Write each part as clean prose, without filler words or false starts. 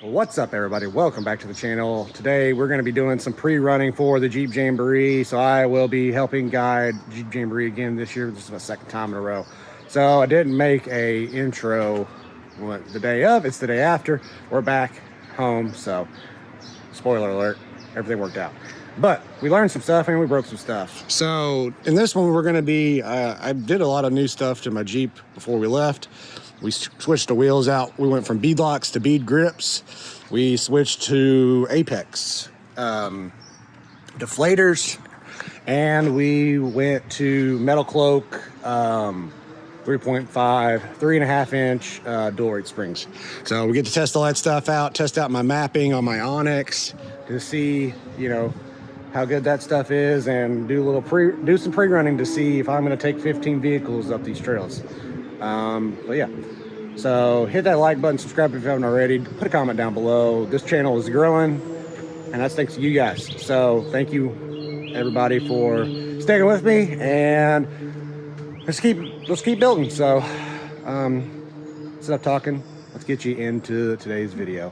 What's up, everybody? Welcome back to the channel. Today we're going to be doing some pre-running for the Jeep Jamboree. So I will be helping guide Jeep Jamboree again this year. This is my second time in a row. So I didn't make a intro the day of. It's the day after. We're back home. So spoiler alert, everything worked out. But we learned some stuff and we broke some stuff. So in this one, we're going to be, I did a lot of new stuff to my Jeep before we left. We switched the wheels out. We went from bead locks to bead grips. We switched to Apex deflators, and we went to metal cloak 3.5, 3.5 inch dual rate springs. So we get to test all that stuff out, test out my mapping on my Onyx to see, you know, how good that stuff is, and do some pre-running to see if I'm going to take 15 vehicles up these trails. But yeah, so hit that like button, subscribe if you haven't already, put a comment down below. This channel is growing, and that's thanks to you guys. So thank you everybody for sticking with me, and let's keep building. So instead of talking, let's get you into today's video.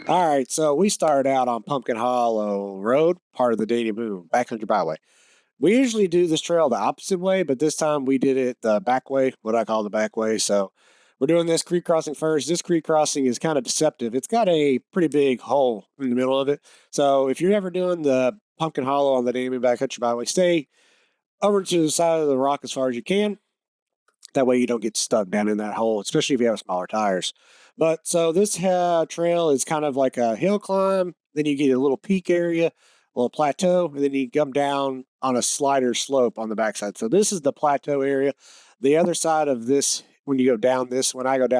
All right, so we started out on Pumpkin Hollow Road, part of the Daniel Boone Backcountry Byway. We usually do this trail the opposite way, but this time we did it the back way, what I call the back way. So we're doing this creek crossing first. This creek crossing is kind of deceptive. It's got a pretty big hole in the middle of it. So if you're ever doing the Pumpkin Hollow on the Daniel Boone Backcountry Byway, stay over to the side of the rock as far as you can. That way you don't get stuck down in that hole, especially if you have smaller tires. But so this trail is kind of like a hill climb. Then you get a little peak area, a little plateau, and then you come down on a slider slope on the backside. So this is the plateau area. The other side of this, when I go down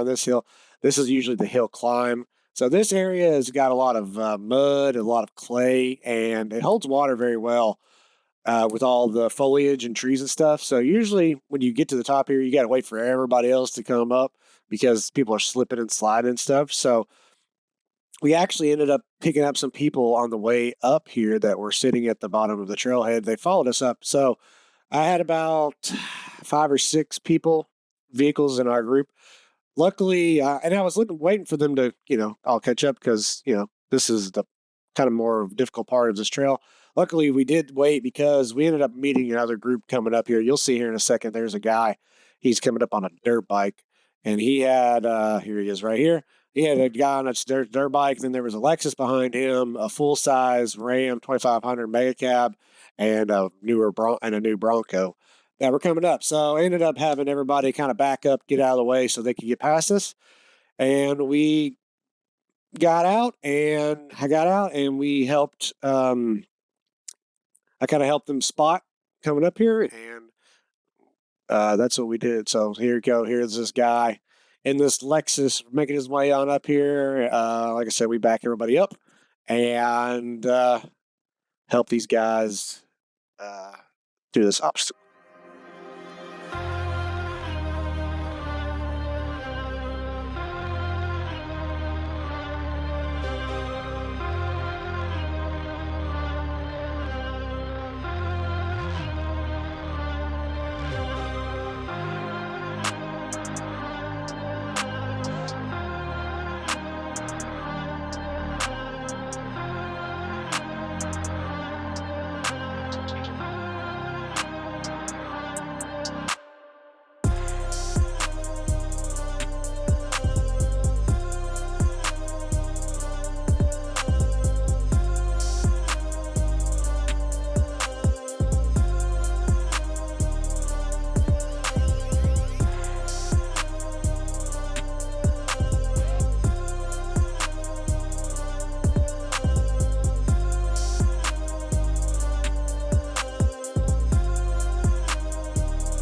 this hill, this is usually the hill climb. So this area has got a lot of mud, a lot of clay, and it holds water very well. With all the foliage and trees and stuff. So usually when you get to the top here, you got to wait for everybody else to come up because people are slipping and sliding and stuff. So we actually ended up picking up some people on the way up here that were sitting at the bottom of the trailhead. They followed us up. So I had about 5 or 6 vehicles in our group. Luckily, and I was waiting for them to, all catch up because, this is the kind of more difficult part of this trail. Luckily, we did wait because we ended up meeting another group coming up here. You'll see here in a second, there's a guy. He's coming up on a dirt bike, and he had, here he is right here. He had a guy on a dirt bike, and then there was a Lexus behind him, a full-size Ram 2500 Mega Cab, and a new Bronco that were coming up. So I ended up having everybody kind of back up, get out of the way so they could get past us. And we got out, and I got out, and we helped, I kind of helped them spot coming up here, and that's what we did. So here you go. Here's this guy in this Lexus making his way on up here. Like I said, we back everybody up and help these guys do this obstacle.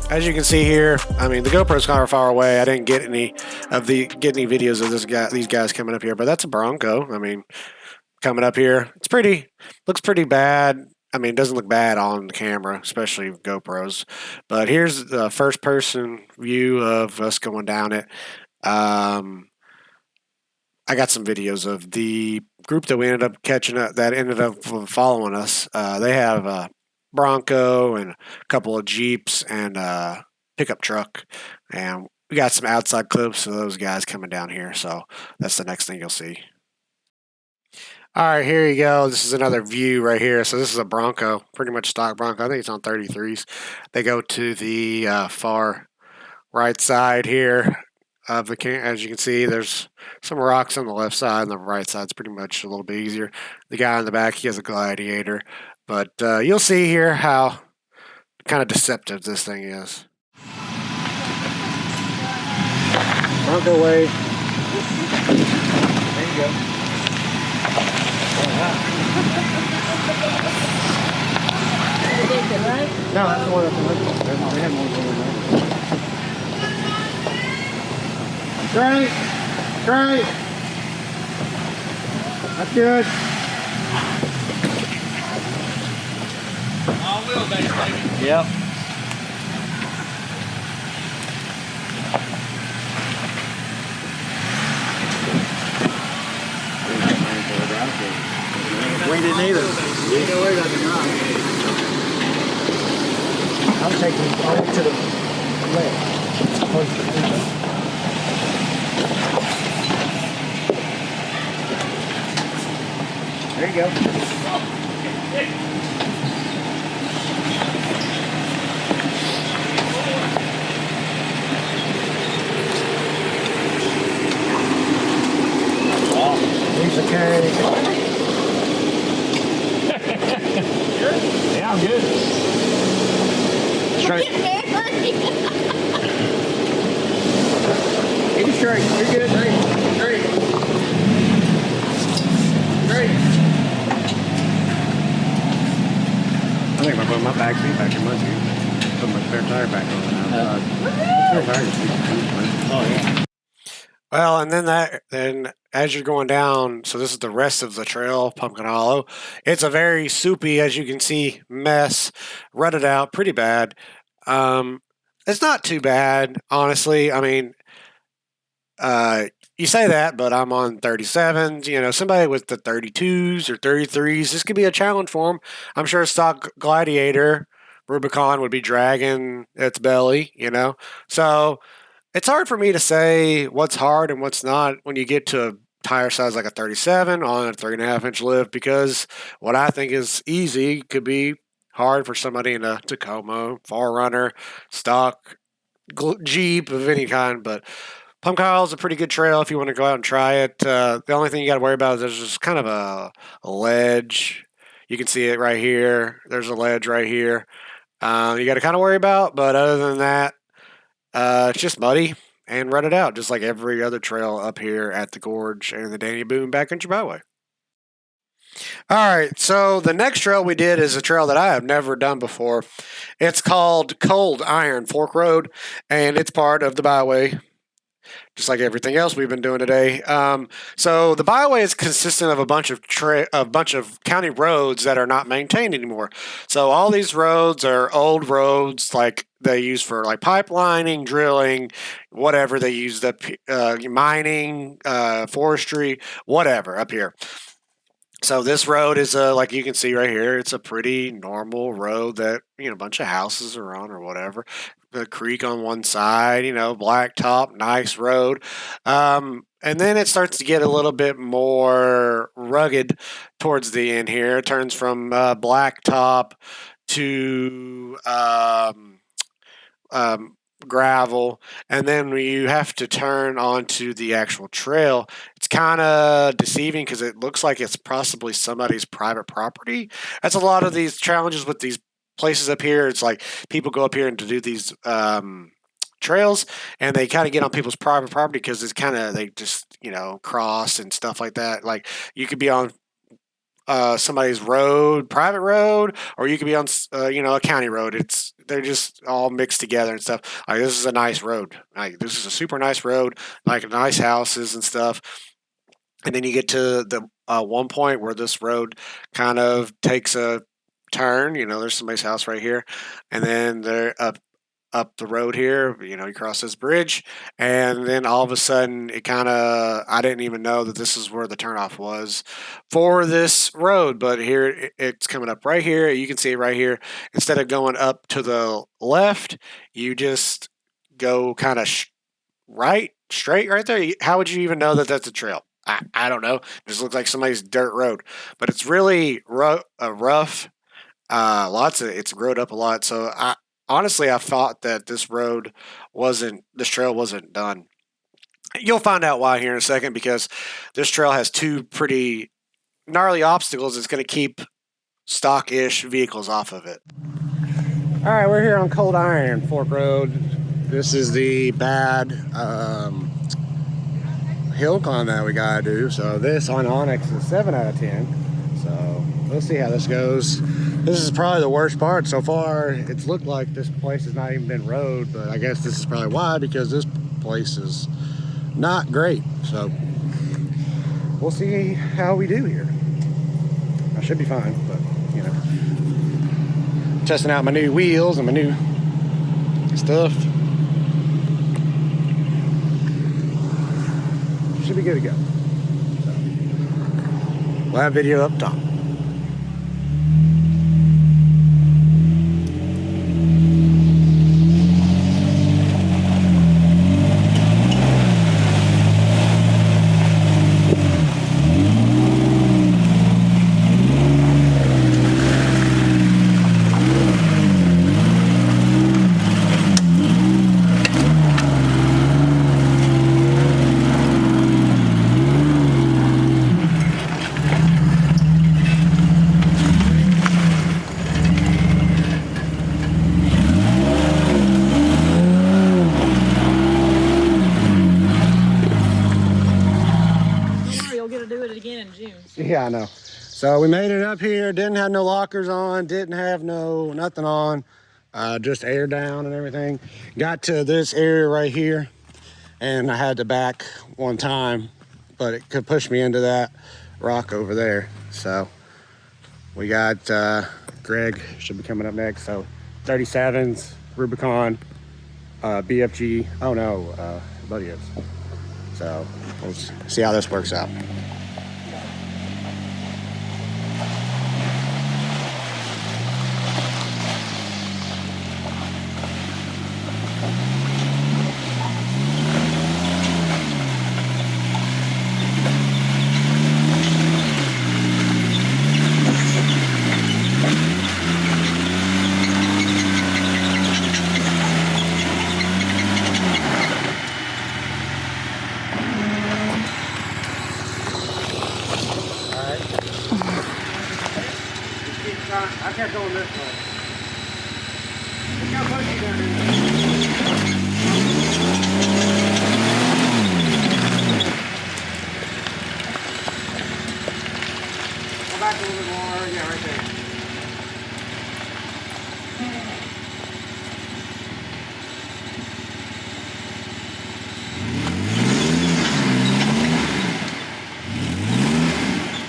As you can see here, I mean, the GoPro's kind of far away. I didn't get any videos of these guys coming up here, but that's a Bronco. I mean, coming up here, looks pretty bad. I mean, it doesn't look bad on camera, especially GoPros. But here's the first person view of us going down it. I got some videos of the group that we ended up catching up that ended up following us. They have a Bronco and a couple of Jeeps and a pickup truck, and we got some outside clips of those guys coming down here. So that's the next thing you'll see. All right, here you go. This is another view right here. So this is a Bronco, pretty much stock Bronco. I think it's on 33s. They go to the far right side here of the as you can see, there's some rocks on the left side, and the right side's pretty much a little bit easier. The guy in the back, he has a Gladiator, but you'll see here how kind of deceptive this thing is. Bronco way. There you go. No, that's the one that's in this. They had one going there. Great. That's good. All wheelbase, baby. Yep. We didn't either. I'm taking all to the left. There you go. Piece of cake. Yeah, I'm good. Straight. Keep it straight. You're good. Straight. I think I'm going to put my back seat back in my Jeep. Put my spare tire back on the outside. Oh, yeah. Well, and then as you're going down, so this is the rest of the trail, Pumpkin Hollow. It's a very soupy, as you can see, mess, rutted out, pretty bad. It's not too bad, honestly. I mean, you say that, but I'm on 37s. You know, somebody with the 32s or 33s, this could be a challenge for them. I'm sure a stock Gladiator Rubicon would be dragging its belly, you know. So it's hard for me to say what's hard and what's not when you get to a tire size like a 37 on a 3.5-inch lift, because what I think is easy could be hard for somebody in a Tacoma, Forerunner, stock Jeep of any kind. But Pumpkin Hollow is a pretty good trail if you want to go out and try it. The only thing you got to worry about is there's just kind of a ledge. You can see it right here. There's a ledge right here. You got to kind of worry about, but other than that, it's just muddy and rutted out, just like every other trail up here at the gorge and the Daniel Boone Backcountry Byway. All right, so the next trail we did is a trail that I have never done before. It's called Cold Iron Fork Road, and it's part of the Byway, just like everything else we've been doing today. So the byway is consistent of a bunch of county roads that are not maintained anymore. So all these roads are old roads, like they use for like pipelining, drilling, whatever they use, the mining, forestry, whatever up here. So this road is like you can see right here. It's a pretty normal road that a bunch of houses are on or whatever. The creek on one side, blacktop, nice road. And then it starts to get a little bit more rugged towards the end here. It turns from blacktop to gravel, and then you have to turn onto the actual trail. It's kind of deceiving because it looks like it's possibly somebody's private property. That's a lot of these challenges with these places up here. It's like people go up here and to do these trails, and they kind of get on people's private property because it's kind of they just cross and stuff like that. Like you could be on somebody's road, private road, or you could be on a county road. They're just all mixed together and stuff. Like this is a nice road. Like this is a super nice road. Like nice houses and stuff. And then you get to the one point where this road kind of takes a turn. There's somebody's house right here, and then they're up the road here. You cross this bridge, and then all of a sudden, I didn't even know that this is where the turnoff was for this road. But here it's coming up right here. You can see it right here. Instead of going up to the left, you just go kind of right straight right there. How would you even know that that's a trail? I don't know. It just looks like somebody's dirt road, but it's really rough. Lots of it's growed up a lot. So honestly I thought that this trail wasn't done. You'll find out why here in a second because this trail has two pretty gnarly obstacles that's going to keep stock-ish vehicles off of it. All right, we're here on Cold Iron Fork Road. This is the bad hill climb that we gotta do. So this on Onyx is 7 out of 10. So we'll see how this goes. This is probably the worst part so far. It's looked like this place has not even been rode, but I guess this is probably why, because this place is not great. So we'll see how we do here. I should be fine, but you know, testing out my new wheels and my new stuff. Should be good to go. So, we'll have video up top. Yeah, I know. So we made it up here. Didn't have no lockers on. Didn't have nothing on. Just air down and everything. Got to this area right here, and I had to back one time, but it could push me into that rock over there. So we got Greg should be coming up next. So 37s, Rubicon, BFG. Oh no, Buddy is. So we'll see how this works out. I kept going this way. Look how pushy that is. Go back a little bit more. Yeah, right there.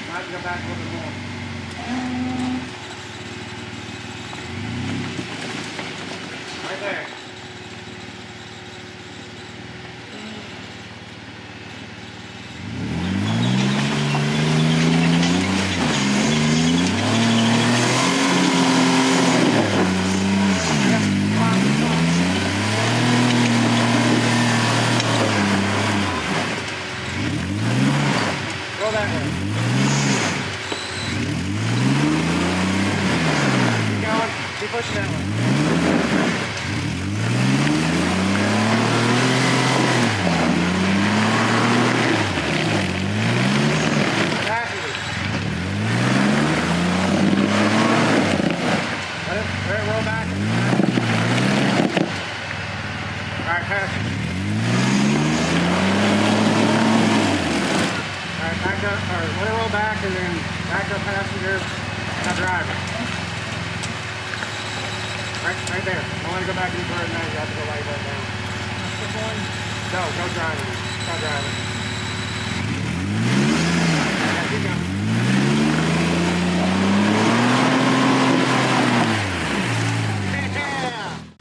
Now go back a little bit more. Right there. Go that way. Keep going. Keep pushing that way. Let it roll back. Alright, pass it. Alright, back up, or let it roll back and then back up passenger, now driver. Right there. Don't want to go back any further than that, you have to go right back down. No, go driving. Stop driving. Yeah, keep going.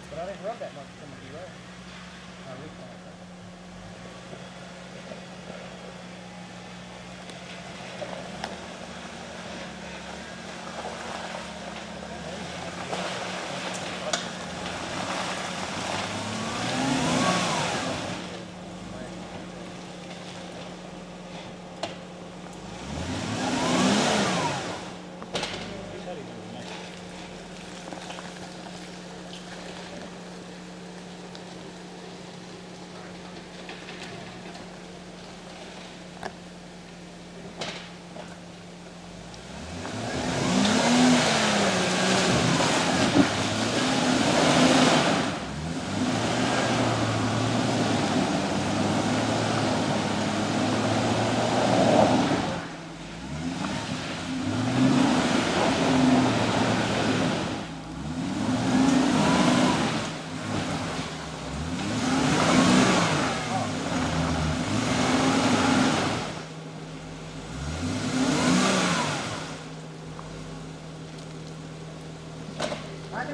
But I didn't rub that much from the road.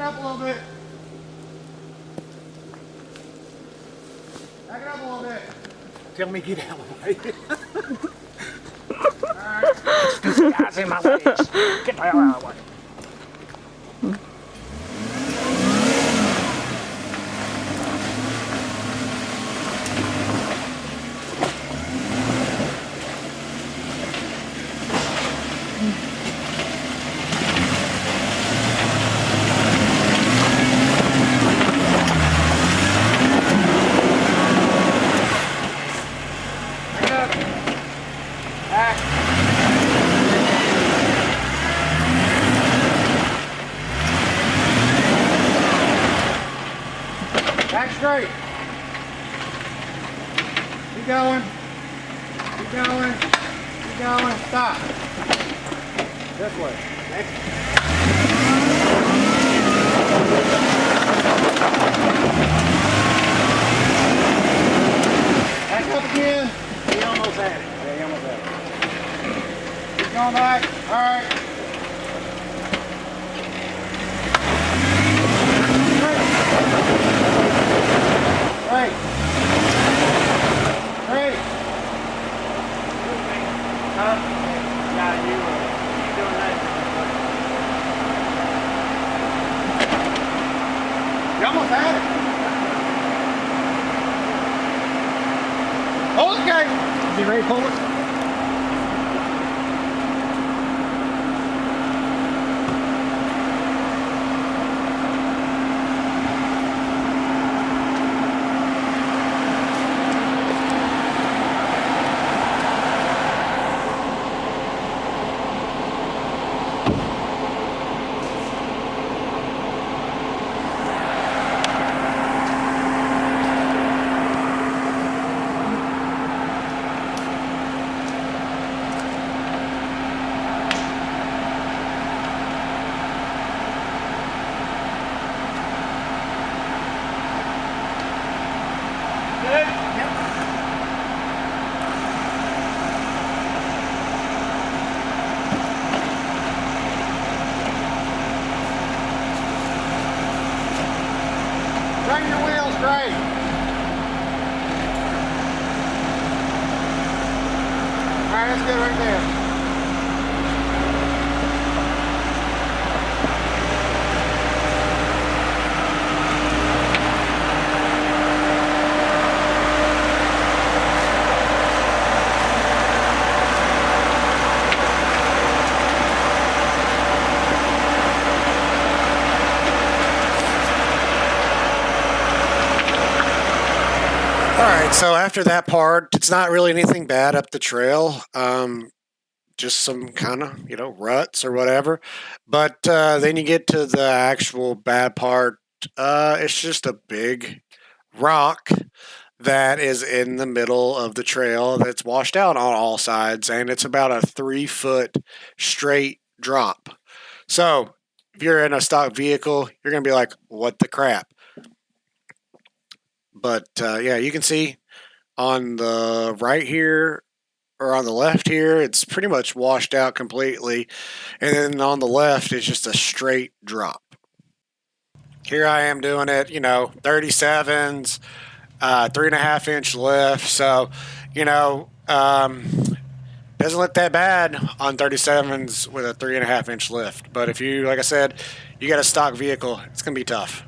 up a little bit. Back it up a little bit. Tell me get out of the way. Alright. Guys in my legs. Get the hell out of the way. Back straight. Keep going. Keep going. Keep going. Stop. This way. Next. Back up again. He almost had it. Yeah, he almost had it. Keep going back. All right. Great. Great. Huh? Yeah, you doing that. You almost had it. Hold it, guy. Is he ready to pull it? Turn your wheels straight. All right, that's good right there. Alright, so after that part, it's not really anything bad up the trail. Just some kind of, ruts or whatever. But then you get to the actual bad part. It's just a big rock that is in the middle of the trail that's washed out on all sides, and it's about a 3-foot straight drop. So if you're in a stock vehicle, you're going to be like, what the crap? But yeah, you can see on the right here or on the left here, it's pretty much washed out completely. And then on the left, it's just a straight drop. Here I am doing it, 37s, 3.5-inch lift. So, doesn't look that bad on 37s with a 3.5-inch lift. But if you, like I said, you got a stock vehicle, it's going to be tough.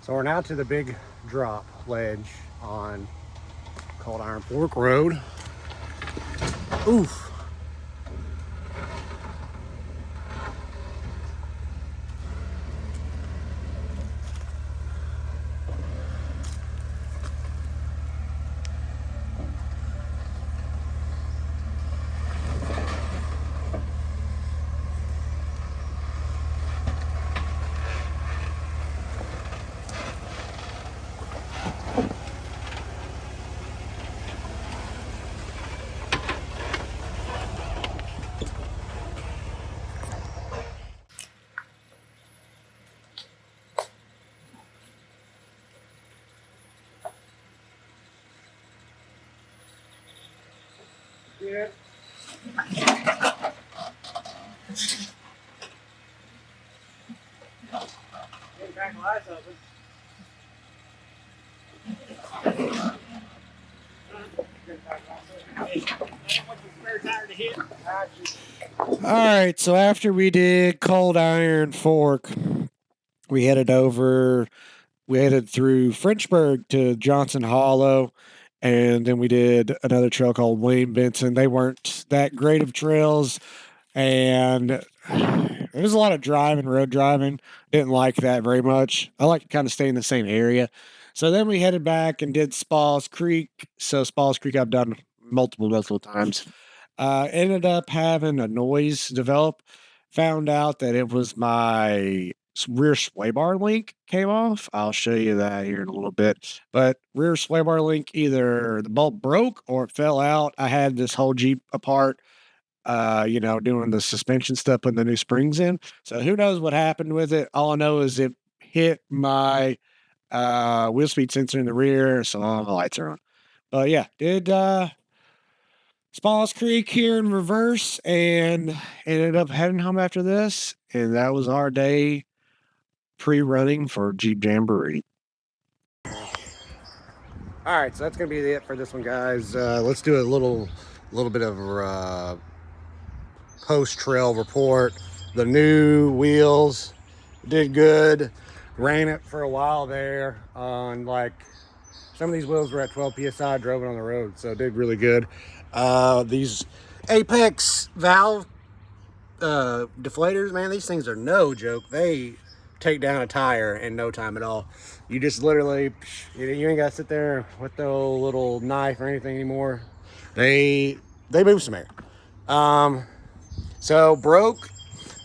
So we're now to the big drop ledge on called Iron Fork Road. Oof. Yeah. Back lights open. All right, so after we did Cold Iron Fork, we headed through Frenchburg to Johnson Hollow, and then we did another trail called Wayne Benson. They weren't that great of trails, and it was a lot of road driving. Didn't like that very much. I like to kind of stay in the same area. So then we headed back and did Spass Creek. So Spass Creek I've done multiple times. Ended up having a noise develop. Found out that it was my rear sway bar link came off. I'll show you that here in a little bit. But rear sway bar link, either the bolt broke or it fell out. I had this whole Jeep apart, doing the suspension stuff, putting the new springs in. So who knows what happened with it? All I know is it hit my wheel speed sensor in the rear, so all the lights are on. But yeah, did Spass Creek here in reverse and ended up heading home after this. And that was our day pre-running for Jeep Jamboree. All right, so that's gonna be it for this one, guys. Let's do a little bit of post-trail report. The new wheels did good. Ran it for a while there on some of these wheels were at 12 psi. Drove it on the road, so it did really good. These Apex valve deflators, man, these things are no joke. They take down a tire in no time at all. You just literally, you ain't got to sit there with the little knife or anything anymore. They move some air. So broke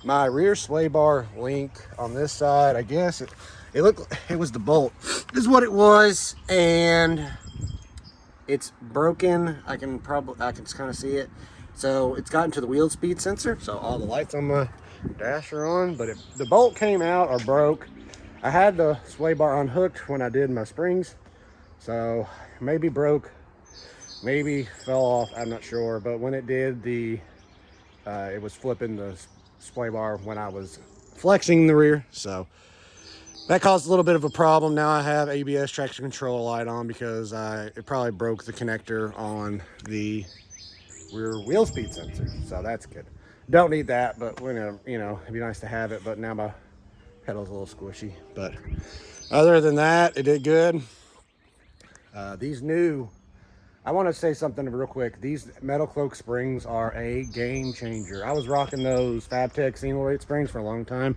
my rear sway bar link on this side. I guess it was the bolt is what it was, and it's broken. I can kind of see it. So it's gotten to the wheel speed sensor, so all the lights on my dash are on, but the bolt came out or broke. I had the sway bar unhooked when I did my springs, so maybe broke, maybe fell off, I'm not sure. But when it did, it was flipping the sway bar when I was flexing the rear, so that caused a little bit of a problem. Now I have ABS traction control light on because it probably broke the connector on the rear wheel speed sensor, so that's good. Don't need that, but it'd be nice to have it. But now my pedal's a little squishy. But other than that, it did good. I want to say something real quick. These Metal Cloak springs are a game changer. I was rocking those Fabtech single rate springs for a long time.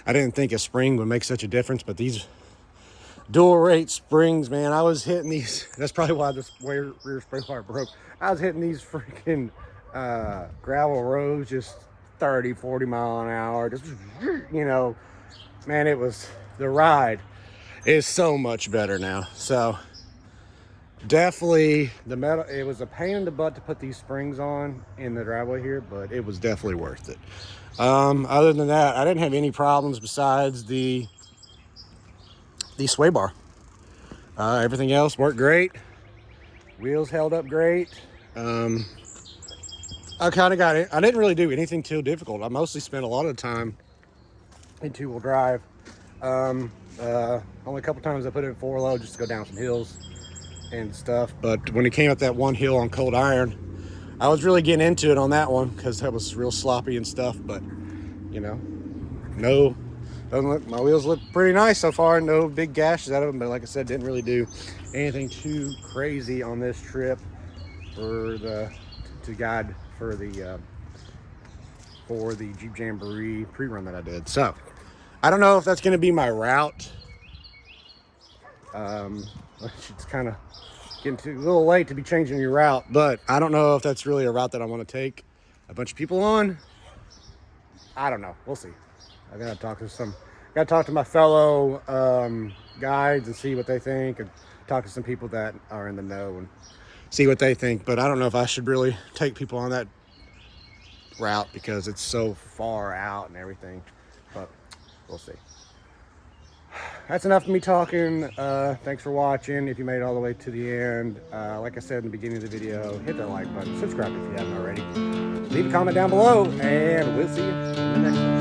I didn't think a spring would make such a difference, but these dual rate springs, man, I was hitting these. That's probably why this rear spring bar broke. I was hitting these freaking gravel roads just 30-40 mile an hour, just man, the ride is so much better now. So definitely it was a pain in the butt to put these springs on in the driveway here, but it was definitely worth it. Other than that, I didn't have any problems besides the sway bar. Everything else worked great. Wheels held up great. I kind of got it. I didn't really do anything too difficult. I mostly spent a lot of time in two-wheel drive. Only a couple times I put it in four-low just to go down some hills and stuff. But when it came up that one hill on Cold Iron, I was really getting into it on that one because that was real sloppy and stuff. But my wheels look pretty nice so far. No big gashes out of them, but like I said, didn't really do anything too crazy on this trip to guide for the Jeep Jamboree pre-run that I did. So I don't know if that's going to be my route. It's kind of getting a little late to be changing your route, but I don't know if that's really a route that I want to take a bunch of people on. I don't know. We'll see. I gotta talk to my fellow guides and see what they think, and talk to some people that are in the know and see what they think. But I don't know if I should really take people on that route because it's so far out and everything. But we'll see. that's enough of me talking. Thanks for watching. If you made it all the way to the end, like I said in the beginning of the video, hit that like button, subscribe if you haven't already, leave a comment down below, and we'll see you in the next one.